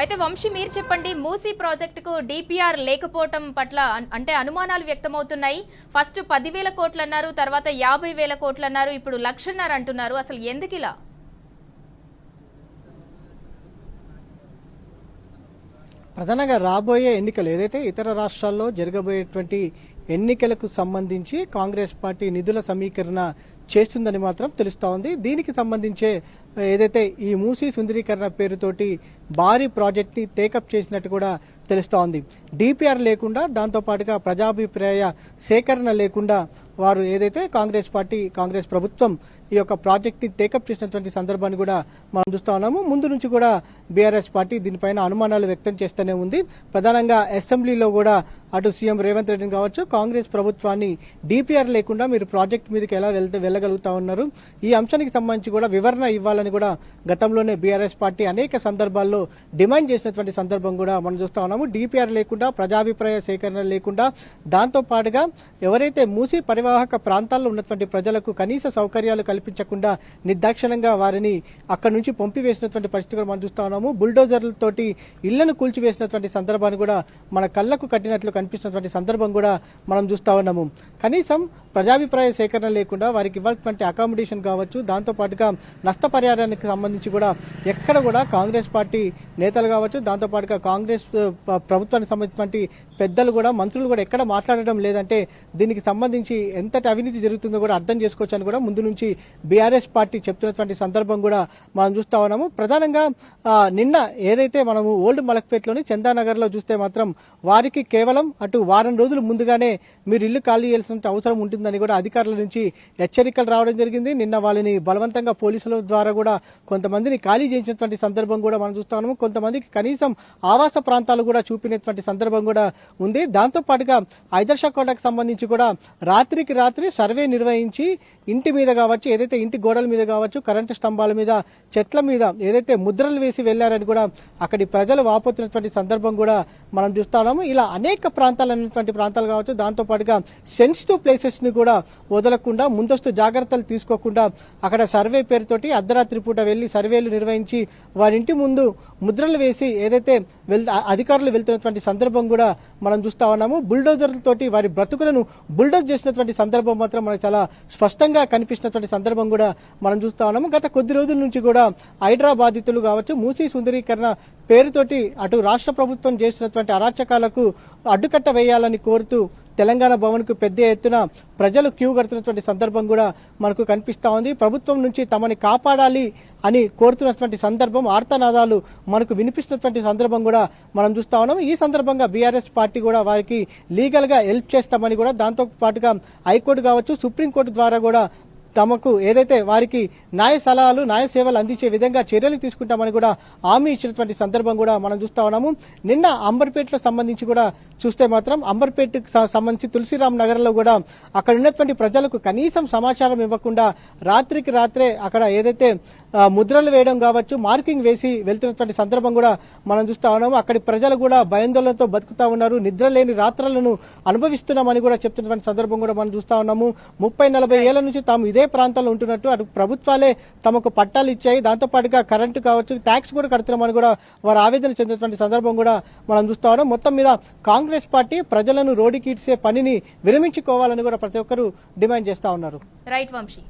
అయితే వంశీ మీరు చెప్పండి, మూసీ ప్రాజెక్టుకు డిపిఆర్ లేకపోవటం పట్ల అంటే అనుమానాలు వ్యక్తమవుతున్నాయి. ఫస్ట్ 10,000 కోట్లు అన్నారు, తర్వాత 50,000 కోట్లు అన్నారు, ఇప్పుడు 1,50,000 అంటున్నారు. అసలు ఎందుకు ఇలా? ప్రధానంగా రాబోయే ఎన్నికలు ఏదైతే ఇతర రాష్ట్రాల్లో జరగబోయేటువంటి ఎన్నికలకు సంబంధించి కాంగ్రెస్ పార్టీ నిధుల సమీకరణ చేస్తుందని మాత్రం తెలుస్తా ఉంది. దీనికి సంబంధించే ఏదైతే ఈ మూసీ సుందరీకరణ పేరుతోటి భారీ ప్రాజెక్ట్ ని టేకప్ చేసినట్టు కూడా తెలుస్తా ఉంది. డిపిఆర్ లేకుండా, దాంతో పాటుగా ప్రజాభిప్రాయ సేకరణ లేకుండా వారు ఏదైతే కాంగ్రెస్ ప్రభుత్వం ఈ యొక్క ప్రాజెక్ట్ ని టేకప్ చేసినటువంటి సందర్భాన్ని కూడా మనం చూస్తా ఉన్నాము. ముందు నుంచి కూడా బీఆర్ఎస్ పార్టీ దీనిపైన అనుమానాలు వ్యక్తం చేస్తూనే ఉంది. ప్రధానంగా అసెంబ్లీలో కూడా అటు సీఎం రేవంత్ రెడ్డిని కావచ్చు, కాంగ్రెస్ ప్రభుత్వాన్ని డిపిఆర్ లేకుండా మీరు ప్రాజెక్ట్ మీదకి ఎలా వెళ్ళగలుగుతా ఉన్నారు, ఈ అంశానికి సంబంధించి కూడా వివరణ ఇవ్వాలని కూడా గతంలోనే బీఆర్ఎస్ పార్టీ అనేక సందర్భాల్లో డిమాండ్ చేసినటువంటి సందర్భం కూడా మనం చూస్తా ఉన్నాము. డిపిఆర్ లేకుండా, ప్రజాభిప్రాయ సేకరణ లేకుండా, దాంతో పాటుగా ఎవరైతే మూసీ పరివాహక ప్రాంతాల్లో ఉన్నటువంటి ప్రజలకు కనీస సౌకర్యాలు కల్పించకుండా నిర్దాక్షిణంగా వారిని అక్కడి నుంచి పంపివేసినటువంటి పరిస్థితి కూడా మనం చూస్తా ఉన్నాము. బుల్డోజర్లతోటి ఇళ్లను కూల్చివేసినటువంటి సందర్భాన్ని కూడా మన కళ్లకు కట్టినట్లు కనిపిస్తున్నటువంటి సందర్భం కూడా మనం చూస్తా ఉన్నాము. కనీసం ప్రజాభిప్రాయ సేకరణ లేకుండా వారికి ఇవ్వాల్సినటువంటి అకామిడేషన్ కావచ్చు, దాంతో పాటుగా నష్టపరిహారానికి సంబంధించి కూడా ఎక్కడ కూడా కాంగ్రెస్ పార్టీ నేతలు కావచ్చు, దాంతో పాటుగా కాంగ్రెస్ ప్రభుత్వానికి సంబంధించినటువంటి పెద్దలు కూడా, మంత్రులు కూడా ఎక్కడ మాట్లాడడం లేదంటే దీనికి సంబంధించి ఎంతటి అవినీతి జరుగుతుందో కూడా అర్థం చేసుకోవచ్చు అని కూడా ముందు నుంచి బీఆర్ఎస్ పార్టీ చెప్తున్నటువంటి సందర్భం కూడా మనం చూస్తా ఉన్నాము. ప్రధానంగా నిన్న ఏదైతే మనము ఓల్డ్ మలక్పేట్లోని చందానగర్ లో చూస్తే మాత్రం వారికి కేవలం అటు వారం రోజులు ముందుగానే మీరు ఇల్లు ఖాళీ చేయాల్సిన అవసరం ఉంటుందని కూడా అధికారుల నుంచి హెచ్చరికలు రావడం జరిగింది. నిన్న వాళ్ళని బలవంతంగా పోలీసుల ద్వారా కూడా కొంతమందిని ఖాళీ చేయించినటువంటి సందర్భం కూడా మనం చూస్తా ఉన్నాము. కొంతమందికి కనీసం ఆవాస ప్రాంతాలు కూడా చూపినటువంటి సందర్భం కూడా ఉంది. దాంతో పాటుగా ఐదర్షా కోటకు సంబంధించి కూడా రాత్రికి రాత్రి సర్వే నిర్వహించి ఇంటి మీద కావచ్చు, ఏదైతే ఇంటి గోడల మీద కావచ్చు, కరెంటు స్తంభాల మీద, చెట్ల మీద ఏదైతే ముద్రలు వేసి వెళ్లారని కూడా అక్కడి ప్రజలు వాపోతున్నటువంటి సందర్భం కూడా మనం చూస్తా ఉన్నాము. ఇలా అనేక ప్రాంతాలు కావచ్చు, దాంతో పాటుగా సెన్సిటివ్ ప్లేసెస్ ని కూడా వదలకుండా, ముందస్తు జాగ్రత్తలు తీసుకోకుండా అక్కడ సర్వే పేరుతోటి అర్ధరాత్రి పూట వెళ్లి సర్వేలు నిర్వహించి వారి ఇంటి ముందు ముద్రలు వేసి ఏదైతే అధికారులు వెళ్తున్నటువంటి సందర్భం కూడా మనం చూస్తా ఉన్నాము. బుల్డోజర్లతోటి వారి బ్రతుకులను బుల్డోజ్ చేసినటువంటి సందర్భం మాత్రం మనకు చాలా స్పష్టంగా కనిపిస్తున్నటువంటి సందర్భం కూడా మనం చూస్తా ఉన్నాము. గత కొద్ది రోజుల నుంచి కూడా హైడ్రా బాధితులు కావచ్చు, మూసీ సుందరీకరణ పేరుతోటి అటు రాష్ట్ర ప్రభుత్వం చేసినటువంటి అరాచకాలకు అడ్డుకట్ట వేయాలని కోరుతూ తెలంగాణ భవన్ కు పెద్ద ఎత్తున ప్రజలు క్యూ కడుతున్నటువంటి సందర్భం కూడా మనకు కనిపిస్తా ఉంది. ప్రభుత్వం నుంచి తమని కాపాడాలి అని కోరుతున్నటువంటి సందర్భం, ఆర్తనాదాలు మనకు వినిపిస్తున్నటువంటి సందర్భం కూడా మనం చూస్తా ఉన్నాం. ఈ సందర్భంగా బీఆర్ఎస్ పార్టీ కూడా వారికి లీగల్ గా హెల్ప్ చేస్తామని కూడా, దాంతో పాటుగా హైకోర్టు కావచ్చు, సుప్రీంకోర్టు ద్వారా కూడా తమకు ఏదైతే వారికి న్యాయ సలహాలు, న్యాయ సేవలు అందించే విధంగా చర్యలు తీసుకుంటామని కూడా హామీ ఇచ్చినటువంటి సందర్భం కూడా మనం చూస్తా ఉన్నాము. నిన్న అంబర్పేటలో సంబంధించి కూడా చూస్తే మాత్రం అంబర్పేటకు సంబంధించి తులసిరామ్ నగర్ లో కూడా అక్కడ ఉన్నటువంటి ప్రజలకు కనీసం సమాచారం ఇవ్వకుండా రాత్రికి రాత్రే అక్కడ ఏదైతే ముద్రలు వేయడం కావచ్చు, మార్కింగ్ వేసి వెళ్తున్నటువంటి సందర్భం కూడా మనం చూస్తా ఉన్నాము. అక్కడి ప్రజలు కూడా భయాందోళనతో బతుకుతా ఉన్నారు, నిద్ర లేని రాత్రులను అనుభవిస్తున్నామని కూడా చెప్తున్నటువంటి సందర్భం కూడా మనం చూస్తా ఉన్నాము. 30-40 ఏళ్ల నుంచి తాము ఇదే ప్రాంతాల్లో ఉంటున్నట్టు, అటు ప్రభుత్వాలే తమకు పట్టాలు ఇచ్చాయి, దాంతో పాటుగా కరెంటు కావచ్చు, ట్యాక్స్ కూడా కడుతున్నామని కూడా వారు ఆవేదన చెందినటువంటి సందర్భం కూడా మనం చూస్తా ఉన్నాం. మొత్తం మీద కాంగ్రెస్ పార్టీ ప్రజలను రోడ్డుకి ఇచ్చే పనిని విరమించుకోవాలని కూడా ప్రతి ఒక్కరూ డిమాండ్ చేస్తా ఉన్నారు. రైట్ వంశీ.